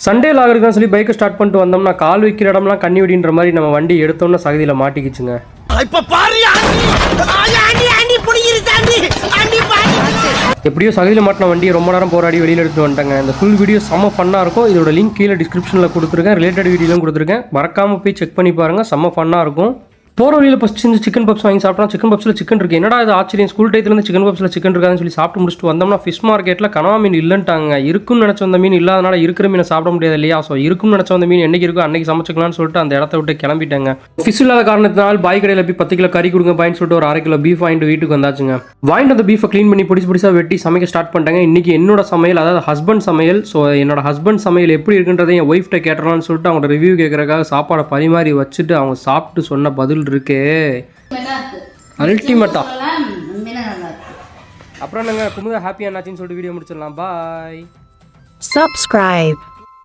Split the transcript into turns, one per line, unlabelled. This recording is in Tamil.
சண்டே லாகருக்குன்னு சொல்லி பைக்கை ஸ்டார்ட் பண்ணிட்டு வந்தோம்னா கால் வைக்கிற இடம்லாம் கண்ணி வெடின்ற மாதிரி நம்ம வண்டி எடுத்தோம்னா சகதியில் மாட்டிக்கிச்சுங்க. எப்படியோ சகதியில் மாட்டின வண்டியை ரொம்ப நேரம் போராடி வெளியில் எடுத்துட்டு வந்துட்டாங்க. இந்த ஃபுல் வீடியோ செம்ம ஃபன்னாக இருக்கும். இதோட லிங்க் கீழே டிஸ்கிரிப்ஷனில் கொடுத்துருக்கேன். ரிலேட்டட் வீடியோலாம் கொடுத்துருக்கேன். மறக்காமல் போய் செக் பண்ணி பாருங்கள். செம்ம ஃபன்னாக இருக்கும். போகிற வழியில் ஃபஸ்ட் சிக்கன் பப்ஸ் வாங்கி சாப்பிட்டோம். சிக்கன் பப்ஸில் சிக்கன் இருக்குது. என்னடா இது ஆச்சரியம், ஸ்கூல் டைத்துலேருந்து சிக்கன் பப்ஸில் சிக்கன் இருக்காதுன்னு சொல்லி சாப்பிட்டு முடிச்சுட்டு வந்தோம்னா ஃபிஷ் மார்க்கெட்டில் கனவா மீன் இல்லைன்ட்டாங்க. இருக்குன்னு நினச்ச வந்த மீன் இல்லாதனால இருக்கிற மீனை சாப்பிட முடியாது இல்லையா? ஸோ இருக்குன்னு நினச்ச வந்த மீன் என்றைக்கு இருக்கோ அன்றைக்கி சமைச்சிக்கலாம்னு சொல்லிட்டு அந்த இடத்த விட்டு கிளம்பிட்டாங்க. ஃபிஷ் இல்லாத காரணத்தினால் பாய் கடையில் போய் 10 கிலோ கறி கொடுங்க பாயின்னு சொல்லிட்டு ஒரு 1/2 கிலோ பீஃப் வாங்கிட்டு வீட்டுக்கு வந்தாச்சுங்க. வாங்கிட்டு அந்த பீஃபை க்ளீன் பண்ணி பிடிச்சாக வெட்டி சமைக்க ஸ்டார்ட் பண்ணிட்டாங்க. இன்றைக்கி என்னோட சமையல், அதாவது ஹஸ்பண்ட் சமையல். ஸோ என்னோட ஹஸ்பண்ட் சமையல் எப்படி இருக்குன்றதை என் ஒய்ஃப்ட்ட கேட்டலாம்னு சொல்லிட்டு அவங்களோட ரிவ்யூ கேட்குறக்காக சாப்பாடை பரிமாறி வச்சுட்டு அவங்க சாப்பிட்டு சொன்ன பதில் இருக்கே அல்டிமேட்டா. அப்புறம் நாங்கள் குமுதா ஹாப்பியாக என்னாச்சுன்னு சொல்லிட்டு வீடியோ முடிச்சிடலாம். பாய்.
Subscribe.